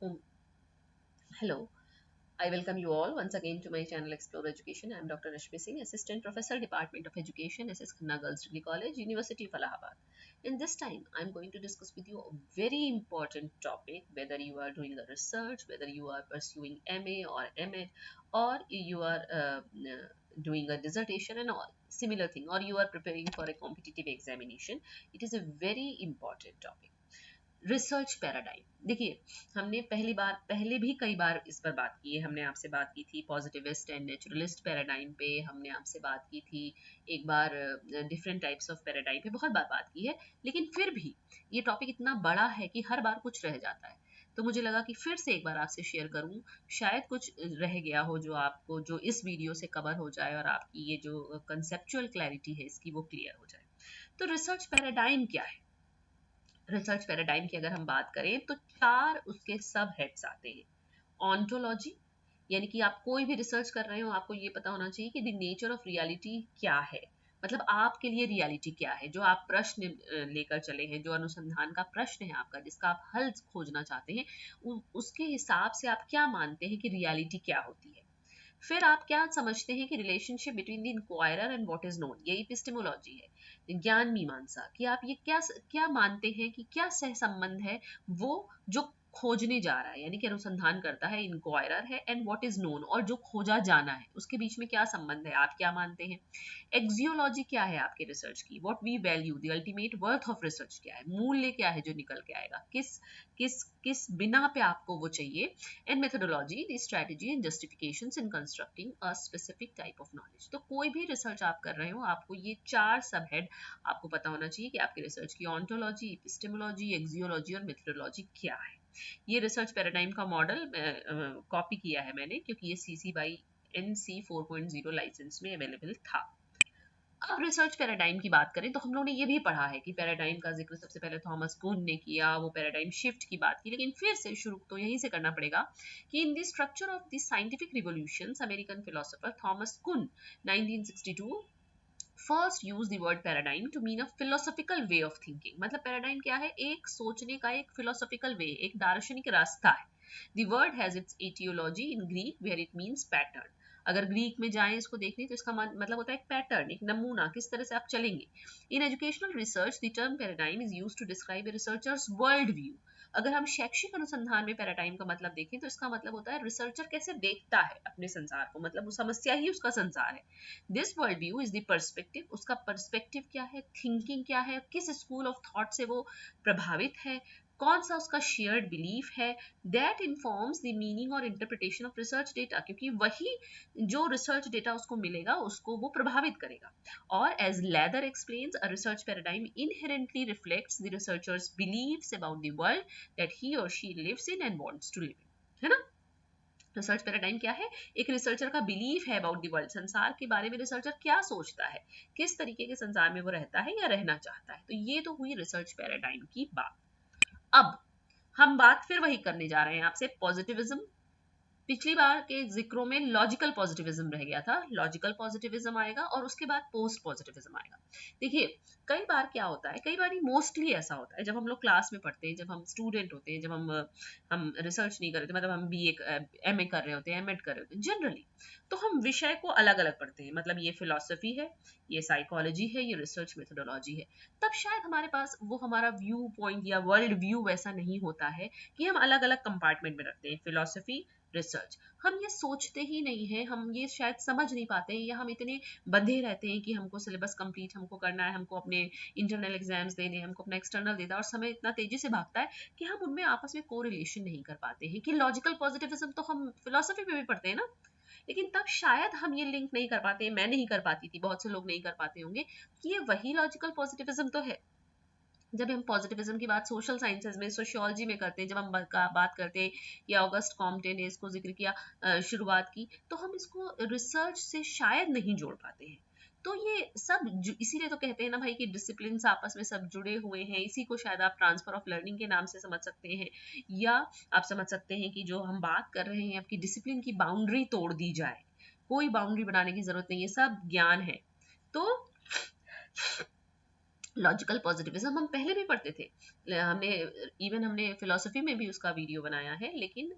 Um, Hello, I welcome you all once again to my channel Explore Education. I am Dr. Rashmi Singh, Assistant Professor, Department of Education, SS Khanna Girls Degree College, University of Allahabad. In this time, I am going to discuss with you a very important topic, whether you are doing a research, whether you are pursuing MA or MA, or you are doing a dissertation and all similar thing, or you are preparing for a competitive examination. It is a very important topic. Research paradigm देखिए, हमने पहले भी कई बार इस पर बात की है। हमने आपसे बात की थी पॉजिटिविस्ट एंड नेचुरलिस्ट पैराडाइम पे, हमने आपसे बात की थी एक बार डिफरेंट टाइप्स ऑफ पैराडाइम पे, बहुत बार बात की है। लेकिन फिर भी ये टॉपिक इतना बड़ा है कि हर बार कुछ रह जाता है, तो मुझे लगा कि फिर से एक बार आपसे शेयर करूं। शायद कुछ रह गया हो जो आपको, जो इस वीडियो से कवर हो जाए और आपकी ये जो कंसेप्चुअल क्लैरिटी है इसकी वो क्लियर हो जाए। तो रिसर्च पैराडाइम क्या है? रिसर्च पैराडाइम की अगर हम बात करें तो चार उसके सब हेड्स आते हैं। ऑन्टोलॉजी, यानी कि आप कोई भी रिसर्च कर रहे हो आपको ये पता होना चाहिए कि द नेचर ऑफ रियलिटी क्या है, मतलब आपके लिए रियलिटी क्या है। जो आप प्रश्न लेकर चले हैं, जो अनुसंधान का प्रश्न है आपका, जिसका आप हल खोजना चाहते हैं, उसके हिसाब से आप क्या मानते हैं कि रियलिटी क्या होती है। फिर आप क्या समझते हैं कि relationship between the inquirer and what is known, ये एपिस्टेमोलॉजी है, ज्ञान मीमांसा, कि आप ये क्या क्या मानते हैं कि क्या सह संबंध है वो जो खोजने जा रहा है, यानी कि अनुसंधान करता है, इंक्वायरर है, एंड व्हाट इज नोन, और जो खोजा जाना है उसके बीच में क्या संबंध है, आप क्या मानते हैं। एक्सियोलॉजी क्या है आपके रिसर्च की, what we value, the ultimate worth of research क्या है, मूल्य क्या है जो निकल के आएगा, किस किस किस बिना पे आपको वो चाहिए। And methodology, the strategy and justifications in constructing a specific type of knowledge. तो कोई भी रिसर्च आप कर रहे हो, आपको ये चार सब हेड आपको पता होना चाहिए कि आपके रिसर्च की ऑन्टोलॉजी, एपिस्टेमोलॉजी, एक्सियोलॉजी और मेथोडोलॉजी क्या है। ये रिसर्च पैराडाइम का मॉडल कॉपी किया है मैंने, क्योंकि ये CC बाई NC 4.0 लाइसेंस में अवेलेबल था। अब रिसर्च पैराडाइम की बात करें तो हम लोगों ने ये भी पढ़ा है कि पैराडाइम का जिक्र सबसे पहले थॉमस कुन ने किया, वो पैराडाइम शिफ्ट की बात की। लेकिन फिर से शुरू तो यहीं से करना पड़ेगा कि in the structure of the scientific revolutions, American philosopher Thomas Kuhn 1962 first use the word paradigm to mean a philosophical way of thinking. मतलब पैराडाइम क्या है, एक सोचने का एक फिलोसॉफिकल वे, एक दार्शनिक रास्ता है। The word has its etiology in Greek where it means pattern. अगर ग्रीक में जाएं इसको देखने तो इसका मतलब होता है एक पैटर्न, एक नमूना, किस तरह से आप चलेंगे। In educational research the term paradigm is used to describe a researcher's world view. अगर हम शैक्षिक अनुसंधान में पैराडाइम का मतलब देखें तो इसका मतलब होता है रिसर्चर कैसे देखता है अपने संसार को, मतलब वो समस्या ही उसका संसार है। This world view is the perspective, उसका पर्सपेक्टिव क्या है, थिंकिंग क्या है, किस स्कूल ऑफ थॉट से वो प्रभावित है, कौन सा उसका शेयर्ड बिलीफ है, दैट इन्फॉर्म्स द मीनिंग और इंटरप्रिटेशन ऑफ रिसर्च डेटा, क्योंकि वही जो रिसर्च डेटा उसको मिलेगा उसको वो प्रभावित करेगा। और as Lather explains, a research paradigm inherently reflects the researchers believes about the world that he और she lives in and wants to live in, है ना। रिसर्च पैराडाइम क्या है, एक रिसर्चर का बिलीफ है अबाउट द वर्ल्ड, संसार के बारे में रिसर्चर क्या सोचता है, किस तरीके के संसार में वो रहता है या रहना चाहता है। तो ये तो हुई रिसर्च पैराडाइम की बात। अब हम बात फिर वही करने जा रहे हैं आपसे, पॉजिटिविज्म। पिछली बार के जिक्रों में लॉजिकल पॉजिटिविज्म रह गया था, लॉजिकल पॉजिटिविज्म आएगा और उसके बाद पोस्ट पॉजिटिविज्म आएगा। देखिए, कई बार क्या होता है, कई बार ही मोस्टली ऐसा होता है, जब हम लोग क्लास में पढ़ते हैं, जब हम स्टूडेंट होते हैं, जब हम रिसर्च नहीं कर रहे थे, मतलब हम BA MA कर रहे होते हैं, MEd कर रहे होते हैं जनरली, तो हम विषय को अलग अलग पढ़ते हैं। मतलब ये फिलोसफी है, ये साइकोलॉजी है, ये रिसर्च मेथोडोलॉजी है। तब शायद हमारे पास वो हमारा व्यू पॉइंट या वर्ल्ड व्यू वैसा नहीं होता है कि हम अलग अलग कंपार्टमेंट में रखते हैं फिलोसफी, रिसर्च। हम ये सोचते ही नहीं है, हम ये शायद समझ नहीं पाते हैं, या हम इतने बंधे रहते हैं कि हमको सिलेबस कंप्लीट हमको करना है, हमको अपने इंटरनल एग्जाम्स देने, हमको अपना एक्सटर्नल देना, और समय इतना तेजी से भागता है कि हम उनमें आपस में कोरिलेशन नहीं कर पाते हैं। कि लॉजिकल पॉजिटिविज्म तो हम फिलोसफी में भी पढ़ते हैं ना, लेकिन तब शायद हम ये लिंक नहीं कर पाते, मैं नहीं कर पाती थी, बहुत से लोग नहीं कर पाते होंगे, कि ये वही लॉजिकल पॉजिटिविज्म तो है। जब हम पॉजिटिविज्म की बात सोशल साइंसेज में, सोशियोलॉजी में करते हैं, जब हम बात करते हैं, या ऑगस्ट कॉम्टे ने इसको जिक्र किया, शुरुआत की, तो हम इसको रिसर्च से शायद नहीं जोड़ पाते हैं। तो ये सब इसीलिए तो कहते हैं ना भाई कि डिसिप्लिन आपस में सब जुड़े हुए हैं। इसी को शायद आप ट्रांसफर ऑफ लर्निंग के नाम से समझ सकते हैं, या आप समझ सकते हैं कि जो हम बात कर रहे हैं आपकी डिसिप्लिन की बाउंड्री तोड़ दी जाए, कोई बाउंड्री बनाने की जरूरत नहीं है, सब ज्ञान है। तो लॉजिकल पॉजिटिविज्म हम पहले भी पढ़ते थे, हमने फिलोसफी में भी उसका वीडियो बनाया है, लेकिन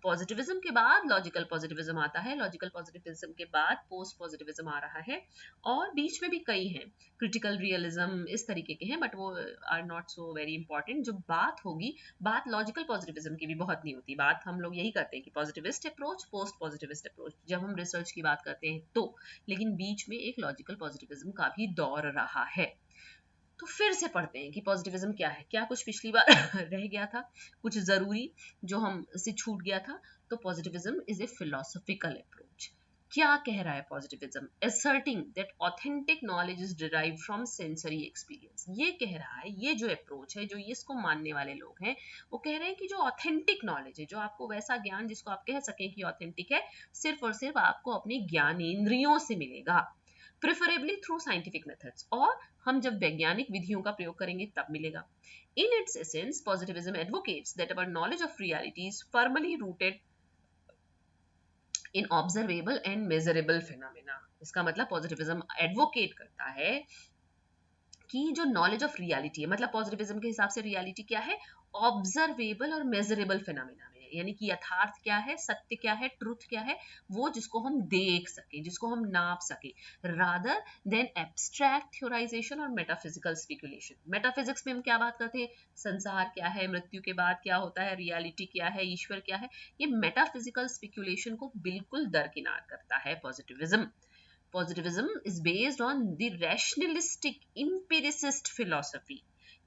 पॉजिटिविज्म के बाद लॉजिकल पॉजिटिविज्म आता है, लॉजिकल पॉजिटिविज्म के बाद पोस्ट पॉजिटिविज्म आ रहा है, और बीच में भी कई हैं, क्रिटिकल रियलिज्म, इस तरीके के हैं, बट वो are not so very important. जो बात होगी, बात लॉजिकल पॉजिटिविज्म की भी बहुत नहीं होती, बात हम लोग यही करते हैं कि positivist approach, post positivist approach, जब हम रिसर्च की बात करते हैं तो, लेकिन बीच में एक लॉजिकल पॉजिटिविज्म का भी दौर रहा है। तो फिर से पढ़ते हैं कि पॉजिटिविज्म क्या है, क्या कुछ पिछली बार रह गया था, कुछ जरूरी जो हम से छूट गया था। तो positivism is a philosophical approach. क्या कह रहा है positivism? asserting that authentic knowledge is derived from sensory experience। ये कह रहा है, ये जो अप्रोच है, जो ये इसको मानने वाले लोग हैं, वो कह रहे हैं कि जो ऑथेंटिक नॉलेज है, जो आपको वैसा ज्ञान जिसको आप कह सकें कि ऑथेंटिक है, सिर्फ और सिर्फ आपको अपनी ज्ञानेंद्रियों से मिलेगा, प्रेफरेबली थ्रू साइंटिफिक मेथड्स, और हम जब वैज्ञानिक विधियों का प्रयोग करेंगे तब मिलेगा। In its essence, positivism advocates that our knowledge of reality is firmly rooted in observable and measurable phenomena। इसका मतलब पॉजिटिविज्म एडवोकेट करता है कि जो नॉलेज ऑफ रियलिटी है, मतलब पॉजिटिविज्म के हिसाब से रियलिटी क्या है, ऑब्जर्वेबल और मेजरेबल फिनोमेना में, यानी कि यथार्थ क्या है, सत्य क्या है, ट्रुथ क्या है, वो जिसको हम देख सके, जिसको हम नाप सके, रादर देन एब्स्ट्रैक्ट थ्योराइजेशन और मेटाफिजिकल स्पेकुलेशन। मेटाफिजिक्स में हम क्या बात करते हैं, संसार क्या है, मृत्यु के बाद क्या होता है, रियलिटी क्या है, ईश्वर क्या है, ये मेटाफिजिकल स्पेकुलेशन को बिल्कुल दरकिनार करता है positivism. Positivism is based on the rationalistic empiricist philosophy,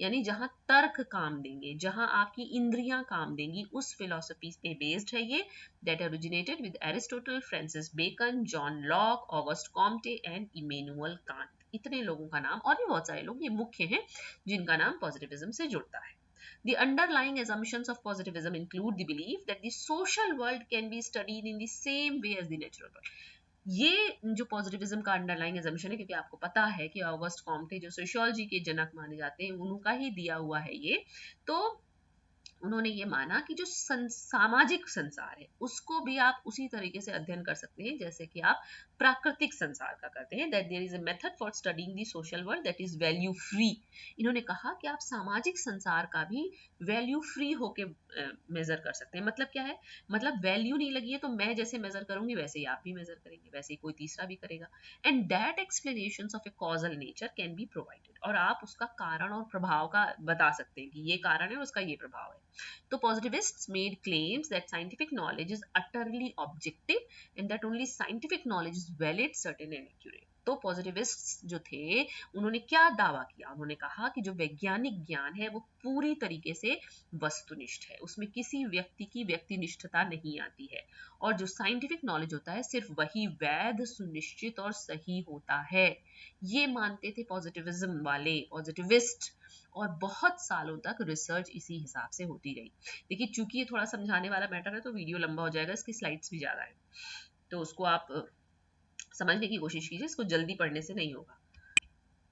यानी जहां तर्क काम देंगे, जहां आपकी इंद्रियां काम देंगी, उस फिलोसफी पे बेस्ड है ये, that originated with Aristotle, Francis Bacon, John Locke, Auguste Comte and Immanuel Kant। इतने लोगों का नाम, और भी बहुत सारे लोग, ये मुख्य हैं जिनका नाम पॉजिटिविज्म से जुड़ता है। The underlying assumptions of positivism include the belief that the social world can be studied in the same way as the natural world। ये जो पॉजिटिविज्म का अंडरलाइंग एजम्पशन है, क्योंकि आपको पता है कि ऑगस्ट कॉम्टे जो सोशियोलॉजी के जनक माने जाते हैं, उनका ही दिया हुआ है ये। तो उन्होंने ये माना कि जो सामाजिक संसार है, उसको भी आप उसी तरीके से अध्ययन कर सकते हैं जैसे कि आप प्राकृतिक संसार का करते हैं। That there is a method for studying the social world that is value free. इन्होंने कहा कि आप सामाजिक संसार का भी वैल्यू फ्री होके मेजर कर सकते हैं। मतलब क्या है, मतलब वैल्यू नहीं लगी है तो मैं जैसे मेजर करूंगी वैसे ही आप भी मेजर करेंगे, वैसे ही कोई तीसरा भी करेगा। And that explanations of A causal nature can be provided, और आप उसका कारण और प्रभाव का बता सकते हैं कि ये कारण है, उसका ये प्रभाव है। So positivists made claims that scientific knowledge is utterly objective and that only scientific knowledge is valid, certain and accurate। तो पॉजिटिविस्ट्स जो थे, उन्होंने क्या दावा किया, उन्होंने कहा कि जो वैज्ञानिक ज्ञान है वो पूरी तरीके से वस्तुनिष्ठ है, उसमें किसी व्यक्ति की व्यक्तिनिष्ठता नहीं आती है, और जो साइंटिफिक नॉलेज होता है सिर्फ वही वैध, सुनिश्चित और सही होता है। ये मानते थे पॉजिटिविज्म वाले पॉजिटिविस्ट, और बहुत सालों तक रिसर्च इसी हिसाब से होती रही। देखिए, चूंकि ये थोड़ा समझाने वाला मैटर है तो वीडियो लंबा हो जाएगा, इसकी स्लाइड्स भी ज़्यादा है, तो उसको आप समझने की कोशिश कीजिए, इसको जल्दी पढ़ने से नहीं होगा।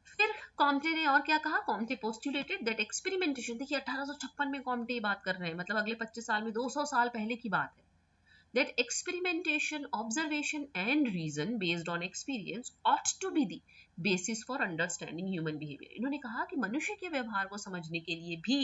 फिर कॉम्टे ने और क्या कहा, कॉम्टे पोस्टुलेटेड दैट एक्सपेरिमेंटेशन, देखिए 1856 में कॉम्टे बात कर रहे हैं, मतलब अगले 25 साल में 200 साल पहले की बात है। That experimentation, observation and reason based on experience ought to be the basis for understanding human behavior। इन्होंने कहा कि मनुष्य के व्यवहार को समझने के लिए भी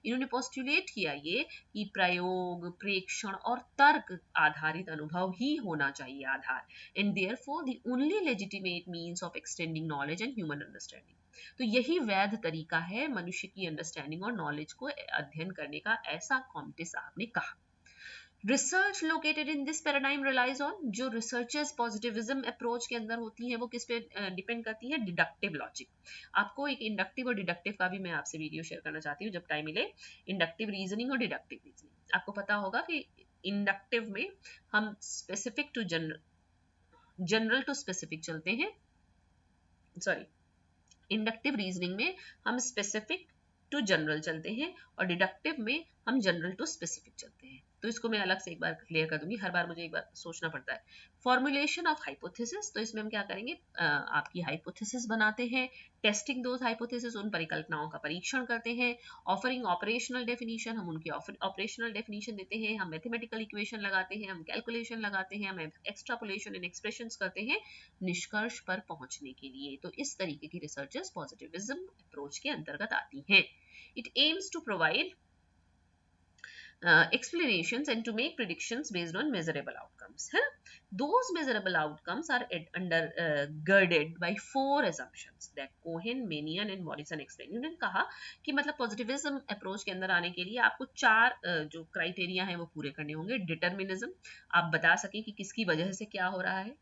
इन्होंने पोस्टुलेट किया ये कि प्रयोग, प्रेक्षण और तर्क आधारित अनुभव ही होना चाहिए आधार, and therefore the only legitimate means of extending knowledge and human understanding। तो यही वैध तरीका है मनुष्य की अंडरस्टैंडिंग और नॉलेज को अध्ययन करने का, ऐसा कॉम्टे साहब ने कहा। Research located in this paradigm rely on, जो रिसर्चर्स पॉजिटिविज्म अप्रोच के अंदर होती हैं वो किस पे डिपेंड करती है, डिडक्टिव लॉजिक। आपको एक इंडक्टिव और डिडक्टिव का भी मैं आपसे वीडियो शेयर करना चाहती हूँ जब टाइम मिले, इंडक्टिव रीजनिंग और डिडक्टिव रीजनिंग। आपको पता होगा कि इंडक्टिव में हम specific to general to specific चलते हैं, सॉरी, इंडक्टिव रीजनिंग में हम स्पेसिफिक टू जनरल चलते हैं और डिडक्टिव में हम जनरल टू स्पेसिफिक चलते हैं। तो इसको मैं अलग से एक बार क्लियर कर दूंगी, हर बार मुझे एक बार सोचना पड़ता है। फॉर्मुलेशन ऑफ हाइपोथेसिस, तो इसमें हम क्या करेंगे, आपकी हाइपोथेसिस बनाते हैं, टेस्टिंग दोज हाइपोथेसिस, उन परिकल्पनाओं का परीक्षण करते हैं, ऑफरिंग ऑपरेशनल डेफिनेशन, हम उनकी ऑपरेशनल डेफिनेशन देते हैं, हम मैथमेटिकल इक्वेशन लगाते हैं, हम कैलकुलेशन लगाते हैं, हम एक्सट्रापोलेशन एंड एक्सप्रेशंस करते हैं निष्कर्ष पर पहुंचने के लिए। तो इस तरीके की रिसर्चेस पॉजिटिविज्म अप्रोच के अंतर्गत आती हैं। It aims to provide explanations and to make predictions based on measurable outcomes, है ना? Those measurable outcomes are girded by 4 assumptions that Cohen, Manion and Morrison explain. उन्होंने कहा कि मतलब पॉजिटिविज्म अप्रोच के अंदर आने के लिए आपको 4 जो क्राइटेरिया हैं वो पूरे करने होंगे। डिटर्मिनिज्म, आप बता सकें कि किसकी वजह से क्या हो रहा है,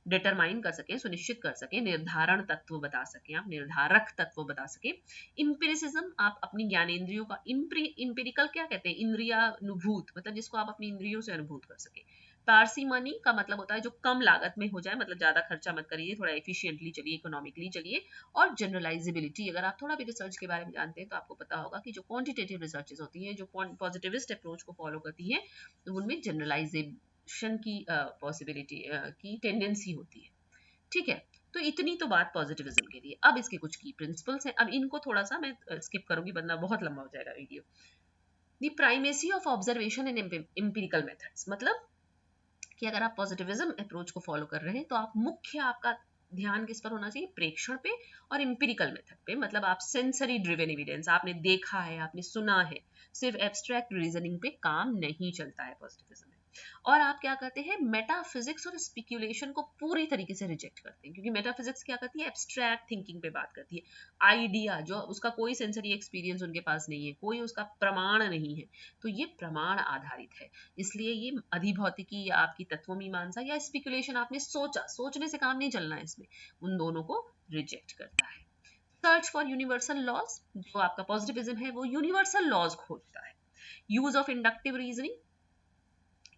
डिटरमाइन कर सकें, सुनिश्चित कर सकें, निर्धारण तत्व बता सकें, आप निर्धारक तत्व बता सकें। इम्पेरिसिज्म, आप अपनी ज्ञानेंद्रियों का, इम्पेरिकल क्या कहते हैं, इंद्रियानुभूत, मतलब जिसको आप अपनी इंद्रियों से अनुभूत कर सके। पार्सिमनी का मतलब होता है जो कम लागत में हो जाए, मतलब ज्यादा खर्चा मत करिए, थोड़ा एफिशिएंटली चलिए, इकोनॉमिकली चलिए। और जनरलाइजेबिलिटी, अगर आप थोड़ा भी रिसर्च के बारे में जानते हैं तो आपको पता होगा कि जो क्वांटिटेटिव रिसर्चेस होती हैं, जो पॉजिटिविस्ट अप्रोच को फॉलो करती हैं, तो उनमें जनरलाइजेशन की पॉसिबिलिटी की टेंडेंसी होती है। ठीक है, तो इतनी तो बात पॉजिटिविज्म के लिए। अब इसके कुछ की प्रिंसिपल्स हैं, अब इनको थोड़ा सा मैं स्किप करूंगी वरना बहुत लंबा हो जाएगा video. The primacy of observation and empirical methods, मतलब कि अगर आप पॉजिटिविज्म अप्रोच को फॉलो कर रहे हैं तो आप मुख्य आपका ध्यान किस पर होना चाहिए, प्रेक्षण पे और एम्पिरिकल मेथड पे, मतलब आप सेंसरी ड्रिवन एविडेंस, आपने देखा है, आपने सुना है, सिर्फ एब्स्ट्रैक्ट रीजनिंग पे काम नहीं चलता है पॉजिटिविज्म में। और आप क्या करते हैं, मेटाफिजिक्स और स्पेक्यूलेशन को पूरी तरीके से रिजेक्ट करते हैं, क्योंकि मेटाफिजिक्स क्या करती है, एब्स्ट्रैक्ट थिंकिंग पे बात करती है, आइडिया जो उसका कोई सेंसरी एक्सपीरियंस उनके पास नहीं है, कोई उसका प्रमाण नहीं है, तो ये प्रमाण आधारित है। इसलिए ये अधिभौतिकी या आपकी तत्वमीमांसा या स्पेकुलेशन, आपने सोचा, सोचने से काम नहीं चलना है इसमें, उन दोनों को रिजेक्ट करता है। सर्च फॉर यूनिवर्सल लॉज, जो आपका पॉजिटिविज्म है वो यूनिवर्सल लॉज खोजता है। यूज ऑफ इंडक्टिव रीजनिंग,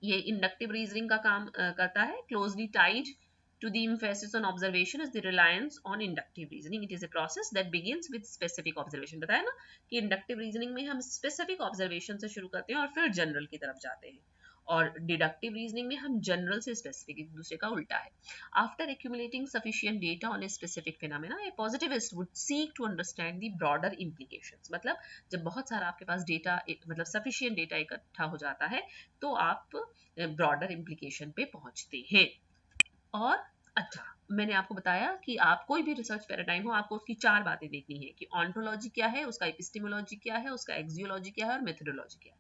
ये इंडक्टिव रीजनिंग का काम करता है। Closely tied to the emphasis on observation is the reliance on inductive reasoning. It is a process that begins with specific observation. बताया ना कि इंडक्टिव रीजनिंग में हम स्पेसिफिक ऑब्जर्वेशन से शुरू करते हैं और फिर जनरल की तरफ जाते हैं, और डिडक्टिव रीजनिंग में हम जनरल से स्पेसिफिक, एक दूसरे का उल्टा है। After accumulating sufficient data on a specific phenomena, a positivist would seek to understand the broader implications, मतलब जब बहुत सारा आपके पास डेटा, मतलब सफिशिएंट डेटा इकट्ठा हो जाता है तो आप ब्रॉडर इम्प्लीकेशन पे पहुंचते हैं। और अच्छा, मैंने आपको बताया कि आप कोई भी रिसर्च पैराडाइम हो, आपको उसकी 4 बातें देखनी है कि ऑन्टोलॉजी क्या है, उसका एपिस्टेमोलॉजी क्या है, उसका एक्सियोलॉजी क्या है और मेथोडोलॉजी क्या है।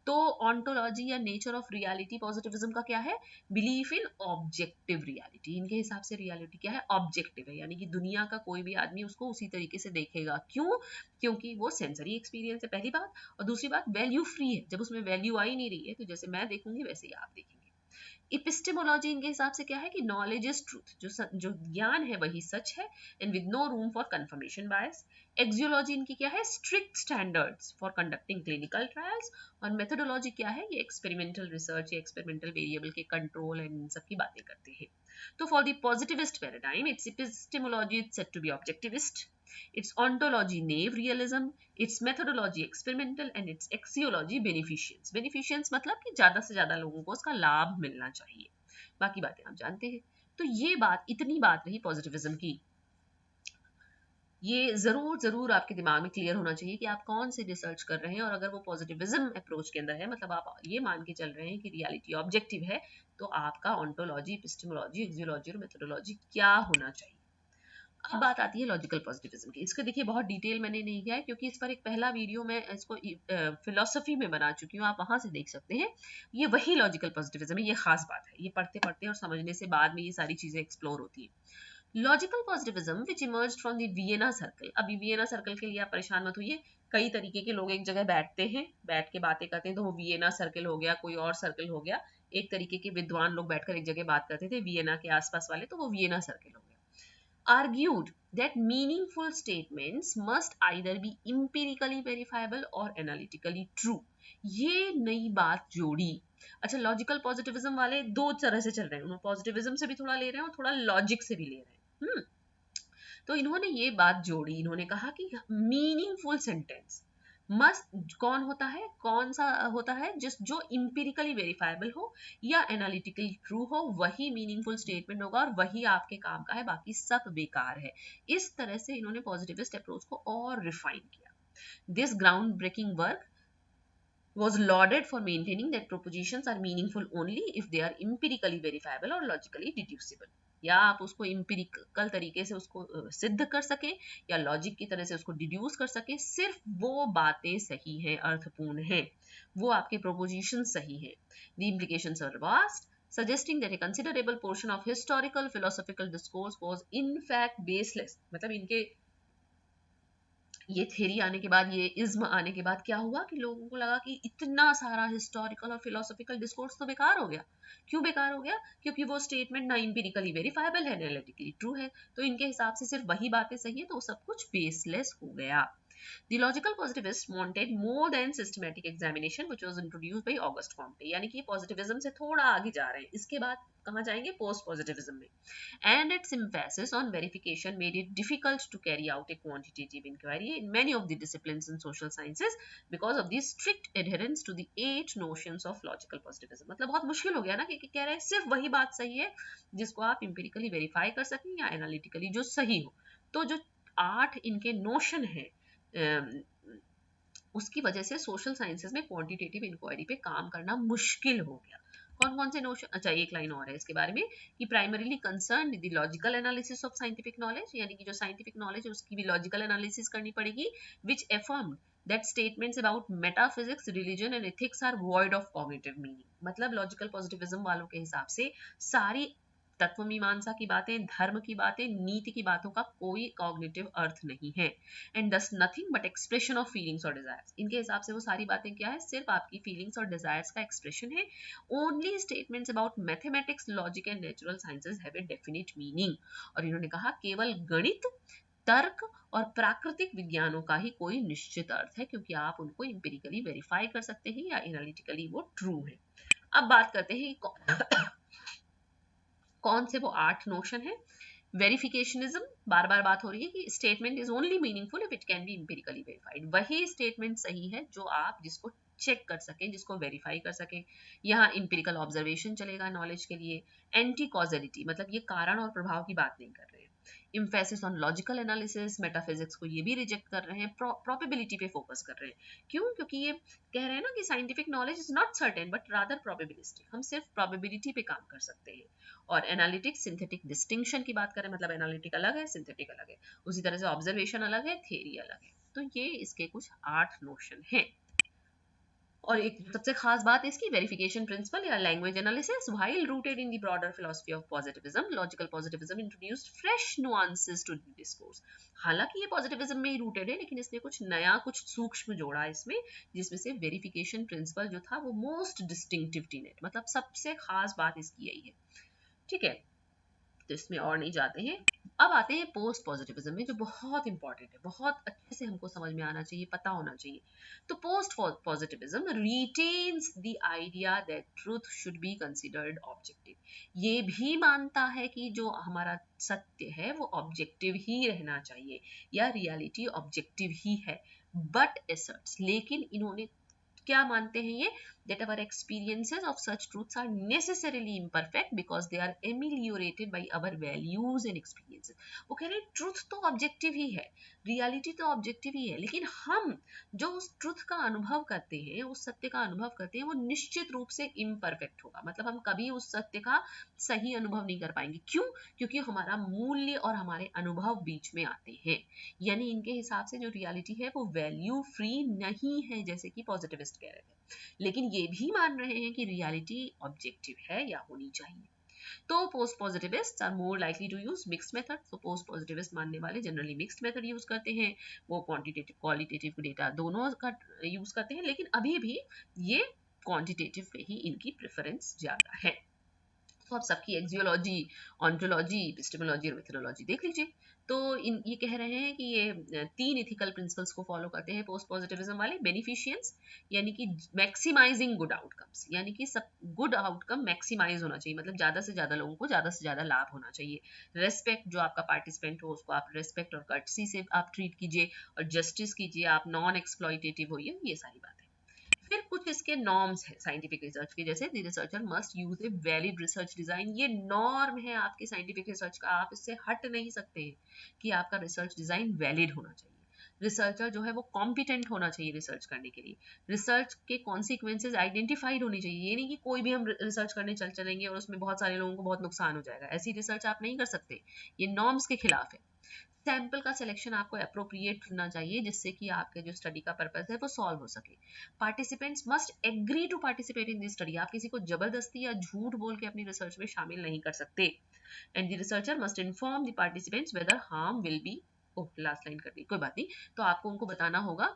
तो ऑन्टोलॉजी या नेचर ऑफ रियलिटी पॉजिटिविज्म का क्या है, बिलीफ इन ऑब्जेक्टिव रियलिटी। इनके हिसाब से रियलिटी क्या है, ऑब्जेक्टिव है, यानी कि दुनिया का कोई भी आदमी उसको उसी तरीके से देखेगा। क्यों, क्योंकि वो सेंसरी एक्सपीरियंस है, पहली बात, और दूसरी बात वैल्यू फ्री है, जब उसमें वैल्यू आ ही नहीं रही है तो जैसे मैं देखूंगी वैसे ही आप देखेंगे। इपिस्टेमोलॉजी इनके हिसाब से क्या है कि नॉलेज इज ट्रूथ, जो ज्ञान है वही सच है, and with no room for confirmation bias. Axiology इनकी क्या है, strict standards for conducting clinical trials. और मेथोडोलॉजी क्या है, ये एक्सपेरिमेंटल रिसर्च या एक्सपेरिमेंटल वेरिएबल के कंट्रोल एंड इन सब की बातें करते हैं। तो for the positivist paradigm, it's epistemology is said to be objectivist, its ontology naive realism, its methodology experimental and its axiology beneficence. Beneficence मतलब कि ज्यादा से ज्यादा लोगों को उसका लाभ मिलना चाहिए, बाकी बातें आप जानते हैं। तो ये बात, इतनी बात रही पॉजिटिविज्म की। ये जरूर आपके दिमाग में क्लियर होना चाहिए कि आप कौन से रिसर्च कर रहे हैं, और अगर वो पॉजिटिविज्म अप्रोच के अंदर है, मतलब आप ये मान के चल रहे हैं कि रियलिटी ऑब्जेक्टिव है, तो आपका ऑन्टोलॉजी, एपिस्टेमोलॉजी, एक्सियोलॉजी और मेथोडोलॉजी क्या होना चाहिए। अब बात आती है लॉजिकल पॉजिटिविज्म की। इसको देखिए बहुत डिटेल मैंने नहीं किया है, क्योंकि इस पर एक पहला वीडियो मैं इसको फिलोसफी में बना चुकी हूँ, आप वहां से देख सकते हैं। ये वही लॉजिकल पॉजिटिविज्म है, ये खास बात है, ये पढ़ते पढ़ते और समझने से बाद में ये सारी चीजें एक्सप्लोर होती है। Logical positivism which emerged from the Vienna circle. अभी वियना सर्कल के लिए आप परेशान मत होइए, कई तरीके के लोग एक जगह बैठते हैं, बैठ के बातें करते हैं, तो वो वियना सर्कल हो गया, कोई और सर्कल हो गया। एक तरीके के विद्वान लोग बैठकर एक जगह बात करते थे, वियना के आसपास वाले, तो वो वियना सर्कल हो गया। Argued that meaningful statements must either be empirically verifiable or analytically true. ये नई बात जोड़ी। अच्छा, लॉजिकल पॉजिटिविज्म वाले दो तरह से चल रहे हैं, उन्होंने पॉजिटिविज्म से भी थोड़ा ले रहे हैं और थोड़ा लॉजिक से भी ले रहे हैं। तो इन्होंने ये बात जोड़ी, इन्होंने कहा कि मीनिंगफुल सेंटेंस मस्ट कौन होता है, कौन सा होता है, जो इंपिरिकली वेरीफाइबल हो या एनालिटिकली ट्रू हो, वही मीनिंगफुल स्टेटमेंट होगा और वही आपके काम का है, बाकी सब बेकार है। इस तरह से इन्होंने पॉजिटिविस्ट अप्रोच को और रिफाइन किया। This ground breaking work was lauded for maintaining that propositions are meaningful only if they are empirically verifiable or logically deducible। या आप उसको इंपिरिकल तरीके से उसको सिद्ध कर सके या लॉजिक की तरह से उसको डिड्यूस कर सके, सिर्फ वो बातें सही हैं, अर्थपूर्ण हैं, वो आपके प्रोपोजिशन सही हैं। The implications are vast, suggesting that a considerable portion of historical philosophical discourse was in fact baseless। मतलब इनके ये थ्योरी आने के बाद, ये इज्म आने के बाद क्या हुआ कि लोगों को लगा कि इतना सारा हिस्टोरिकल और फिलोसॉफिकल डिस्कोर्स तो बेकार हो गया। क्यों बेकार हो गया? क्योंकि वो स्टेटमेंट ना इंपिरिकली वेरीफाइबल है, एनालिटिकली ट्रू है, तो इनके हिसाब से सिर्फ वही बातें सही है, तो सब कुछ बेसलेस हो गया। The logical positivists wanted more than systematic examination, which was introduced by Auguste Comte। यानी कि positivism से थोड़ा आगे जा रहे हैं, इसके बाद कहाँ जाएंगे? पोस्ट positivism में। And its emphasis on verification made it difficult to carry out a quantitative inquiry in many of the disciplines in social sciences because of the strict adherence to the 8 notions of logical positivism। मतलब बहुत मुश्किल हो गया ना, कि कह रहे हैं सिर्फ वही बात सही है जिसको आप empirically verify कर सकें या analytically जो सही हो। तो जो 8 इनके नोशन है, उसकी वजह से सोशल साइंसेज में क्वांटिटेटिव इंक्वायरी पे काम करना मुश्किल हो गया। कौन कौन से नोशन? अच्छा, एक लाइन और है इसके बारे में कि primarily concern with the logical analysis of scientific knowledge, यानी कि जो साइंटिफिक नॉलेज है उसकी भी लॉजिकल एनालिसिस करनी पड़ेगी, which affirmed that statements about metaphysics, religion and ethics are void of cognitive meaning. मतलब लॉजिकल पॉजिटिविज्म वालों के हिसाब से सारी तत्व मीमांसा की बातें, धर्म की बातें, नीति की बातों का कोई कॉग्निटिव अर्थ नहीं है, एंड दस nothing but expression of feelings और डिजायर्स। इनके हिसाब से वो सारी बातें क्या है? सिर्फ आपकी फीलिंग्स और डिजायर्स का एक्सप्रेशन है। Only statements about mathematics, logic and natural sciences have a definite meaning. और इन्होंने कहा केवल गणित, तर्क और प्राकृतिक विज्ञानों का ही कोई निश्चित अर्थ है, क्योंकि आप उनको इंपिरिकली वेरीफाई कर सकते हैं या एनालिटिकली वो ट्रू है। अब बात करते हैं कौन से वो 8 नोशन है। वेरिफिकेशनिज्म, बार बार बात हो रही है कि statement is only meaningful if it can be empirically verified. वही स्टेटमेंट सही है जो आप जिसको चेक कर सकें, जिसको वेरीफाई कर सकें। यहाँ इंपिरिकल ऑब्जर्वेशन चलेगा नॉलेज के लिए। एंटी कॉजेलिटी, मतलब ये कारण और प्रभाव की बात नहीं कर रहे हैं। Emphasis on logical analysis, metaphysics को ये भी रिजेक्ट कर रहे हैं, प्रोबेबिलिटी पे फोकस कर रहे हैं। क्यों? क्योंकि ये कह रहे हैं ना कि scientific knowledge is not certain but rather probabilistic, हम सिर्फ प्रोबेबिलिटी पे काम कर सकते हैं। और एनालिटिक्स सिंथेटिक डिस्टिंक्शन की बात करें, मतलब एनालिटिक अलग है, सिंथेटिक अलग है। उसी तरह से ऑब्जर्वेशन अलग है, थ्योरी अलग है। तो ये इसके कुछ 8 नोशन हैं। और एक सबसे खास बात इसकी वेरिफिकेशन प्रिंसिपल या language analysis, while rooted in the broader philosophy of positivism, logical positivism introduced fresh nuances to the discourse. हालांकि ये पॉजिटिविज्म में ही रूटेड है, लेकिन इसने कुछ नया, कुछ सूक्ष्म जोड़ा इसमें, जिसमें से वेरिफिकेशन प्रिंसिपल जो था वो मोस्ट डिस्टिंक्टिव टीनेट, मतलब सबसे खास बात इसकी यही है। ठीक है, तो इसमें और नहीं जाते हैं। अब आते हैं पोस्ट पॉजिटिविज्म में, जो बहुत इंपॉर्टेंट है, बहुत अच्छे से हमको समझ में आना चाहिए, पता होना चाहिए। तो post positivism retains the idea that truth should be considered objective. ये भी मानता है कि जो हमारा सत्य है वो ऑब्जेक्टिव ही रहना चाहिए, या रियलिटी ऑब्जेक्टिव ही है। बट एसर्ट्स, लेकिन इन्होंने क्या मानते हैं ये? that our experiences of such truths are necessarily imperfect because they are ameliorated by our values and experiences। वो कह रहे हैं ट्रूथ तो ऑब्जेक्टिव ही है, रियलिटी तो ऑब्जेक्टिव ही है, लेकिन हम जो उस ट्रूथ का अनुभव करते हैं, उस सत्य का अनुभव करते हैं, वो निश्चित रूप से इम्परफेक्ट होगा। मतलब हम कभी उस सत्य का सही अनुभव नहीं कर पाएंगे। क्यों? क्योंकि हमारा मूल्य और हमारे अनुभव बीच में आते हैं। यानी इनके हिसाब से जो रियलिटी है वो वैल्यू फ्री नहीं है, जैसे कि पॉजिटिविस्ट कह रहे थे, लेकिन ये भी मान रहे हैं कि रियलिटी ऑब्जेक्टिव है या होनी चाहिए। तो post positivist are more likely to use mixed method. तो पोस्ट पॉजिटिविस्ट मानने वाले जनरली मिक्स्ड मेथड यूज करते हैं, वो क्वांटिटेटिव क्वालिटेटिव डेटा दोनों का यूज करते हैं, लेकिन अभी भी ये क्वांटिटेटिव पे ही इनकी प्रेफरेंस ज्यादा है। तो आप सबकी एक्सियोलॉजी, ऑन्टोलॉजी, एपिस्टेमोलॉजी और मेथोडोलॉजी देख लीजिए। तो ये कह रहे हैं कि ये 3 इथिकल प्रिंसिपल्स को फॉलो करते हैं पोस्ट पॉजिटिविज्म वाले। बेनिफिशियंस यानी कि मैक्सिमाइजिंग गुड आउटकम्स, यानी कि सब गुड आउटकम मैक्सिमाइज होना चाहिए, मतलब ज़्यादा से ज़्यादा लोगों को ज़्यादा से ज़्यादा लाभ होना चाहिए। रेस्पेक्ट, जो आपका पार्टिसिपेंट हो उसको आप रेस्पेक्ट और कर्टसी से आप ट्रीट कीजिए, और जस्टिस कीजिए, आप नॉन एक्सप्लॉइटेटिव होइए, ये सारी बातें। फिर कुछ इसके नॉर्म्स हैं साइंटिफिक रिसर्च के, जैसे the researcher must use a valid research design. ये नॉर्म है आपके साइंटिफिक रिसर्च का, आप इससे हट नहीं सकते हैं कि आपका रिसर्च डिजाइन वैलिड होना चाहिए। रिसर्चर जो है वो कॉम्पिटेंट होना चाहिए रिसर्च करने के लिए। रिसर्च के कॉन्सिक्वेंसेज आइडेंटिफाइड होनी चाहिए। ये नहीं कि कोई भी हम रिसर्च करने चलेंगे और उसमें बहुत सारे लोगों को बहुत नुकसान हो जाएगा, ऐसी रिसर्च आप नहीं कर सकते, ये नॉर्म्स के खिलाफ है। सैंपल का सिलेक्शन आपको अप्रोप्रिएट चुनना चाहिए, जिससे कि आपके जो स्टडी का पर्पस है वो सॉल्व हो सके। Participants must agree to participate in this study. आप किसी को जबरदस्ती या झूठ बोल के अपनी रिसर्च में शामिल नहीं कर सकते। And the researcher must inform the participants whether harm will be, oh last line कर दी, कोई बात नहीं। तो आपको उनको बताना होगा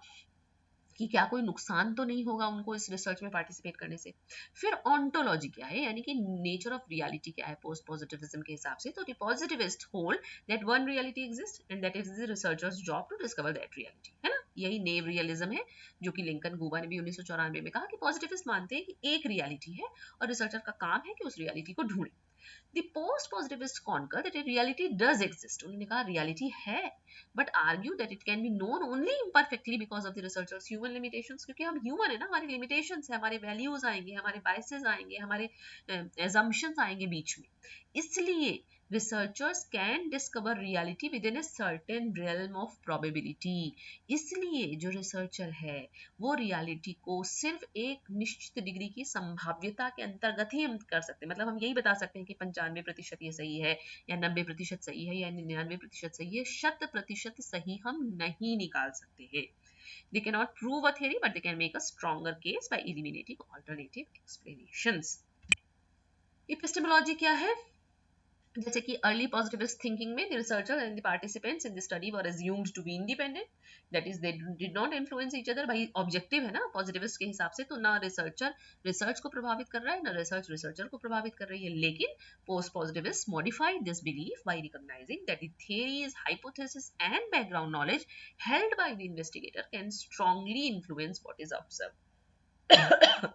कि क्या कोई नुकसान तो नहीं होगा उनको इस रिसर्च में पार्टिसिपेट करने से। फिर ऑन्टोलॉजी क्या है, यानी कि नेचर ऑफ रियलिटी क्या है पोस्ट पॉजिटिविज्म के हिसाब से। तो the positivist hold that one reality exist and that is the researcher's job to discover that reality, है ना। यही नेव रियलिज्म है, जो कि लिंकन गुबा ने भी 1994 में कहा कि पॉजिटिविस्ट मानते हैं कि एक रियलिटी है और रिसर्चर का काम है कि उस रियलिटी को ढूंढे। The post-positivist concur that a reality does exist. उन्होंने कहा reality है, but argue that it can be known only imperfectly because of the researchers' human limitations. क्योंकि हम human है ना, हमारी limitations है, हमारे values आएंगे, हमारे biases आएंगे, हमारे assumptions आएंगे बीच में। इसलिए researchers can discover reality within a certain realm of probability. इसलिए जो रिसर्चर है वो रियलिटी को सिर्फ एक निश्चित डिग्री की संभाव्यता के अंतर्गत ही हम कर सकते हैं। मतलब हम यही बता सकते हैं कि 95% ये सही है, या 90% सही है, या 99% सही है। 100% सही हम नहीं निकाल सकते हैं। They cannot prove a theory, but they can make a stronger case by eliminating alternative explanations. Epistemology क्या है? जैसे कि अर्ली पॉजिटिविस्ट थिंकिंग में the researcher and the participants in the study were assumed to be independent, that is they did not influence each other. भाई objective है ना positivist के हिसाब से, तो ना रिसर्चर रिसर्च को प्रभावित कर रहा है, ना रिसर्च रिसर्चर को प्रभावित कर रही है। लेकिन post positivist modified this belief by recognising that the theories, hypothesis and background knowledge held by the investigator can strongly influence what is observed.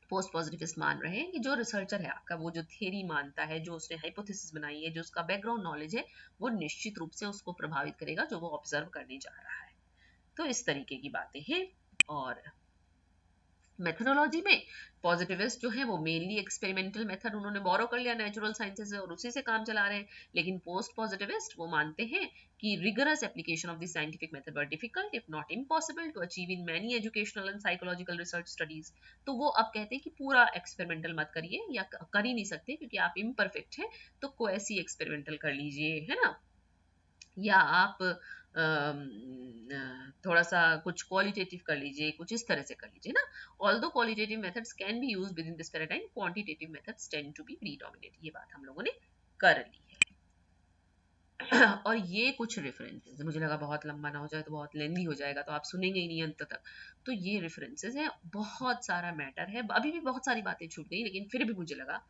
Post positivist मान रहे हैं कि जो रिसर्चर है आपका, वो जो थ्योरी मानता है, जो उसने हाइपोथेसिस बनाई है, जो उसका बैकग्राउंड नॉलेज है, वो निश्चित रूप से उसको प्रभावित करेगा जो वो ऑब्जर्व करने जा रहा है। तो इस तरीके की बातें हैं। और मेथोडोलॉजी में पॉजिटिविस्ट जो है वो मेनली एक्सपेरिमेंटल मेथड उन्होंने बोरो कर लिया नेचुरल साइंसेज से और उसी से काम चला रहे हैं। लेकिन पोस्ट पॉजिटिविस्ट वो मानते हैं कि rigorous application of the scientific method were difficult if not impossible to achieve in many educational and psychological research studies. तो वो अब कहते हैं कि पूरा एक्सपेरिमेंटल मत करिए, या कर ही नहीं सकते क्योंकि आप इम्परफेक्ट हैं, तो कोई ऐसी एक्सपेरिमेंटल कर लीजिए, है ना। या आप थोड़ा सा कुछ क्वालिटेटिव कर लीजिए, कुछ इस तरह से कर लीजिए ना। Although qualitative methods can be used within this paradigm, quantitative methods tend to be predominate. ये बात हम लोगों ने कर ली है। और ये कुछ रेफरेंसेस, मुझे लगा बहुत लंबा ना हो जाए तो बहुत लेंदी हो जाएगा तो आप सुनेंगे ही नहीं अंत तक। तो ये रेफरेंसेस है, बहुत सारा मैटर है, अभी भी बहुत सारी बातें छूट गई, लेकिन फिर भी मुझे लगा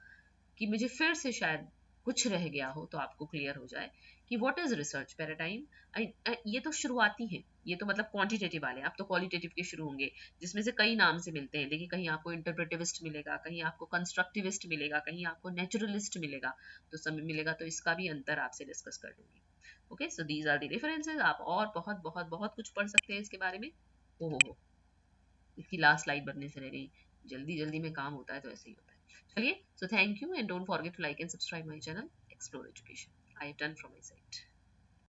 कि मुझे फिर से शायद कुछ रह गया हो तो आपको क्लियर हो जाए कि व्हाट इज रिसर्च पैराडाइम। ये तो शुरुआती है, ये तो मतलब क्वांटिटेटिव वाले, अब तो क्वालिटेटिव के शुरू होंगे, जिसमें से कई नाम से मिलते हैं। देखिए कहीं आपको इंटरप्रेटिविस्ट मिलेगा, कहीं आपको कंस्ट्रक्टिविस्ट मिलेगा, कहीं आपको नेचुरलिस्ट मिलेगा, तो समय मिलेगा तो इसका भी अंतर आपसे डिस्कस कर लूंगी। Okay, so these are the references. आप और बहुत बहुत बहुत कुछ पढ़ सकते हैं इसके बारे में। ओहो, इसकी लास्ट स्लाइड बनने से रह गई, जल्दी जल्दी में काम होता है तो ऐसे ही होता है। चलिए, so thank you and don't forget to like and subscribe my channel Explore Education. I have done from my side.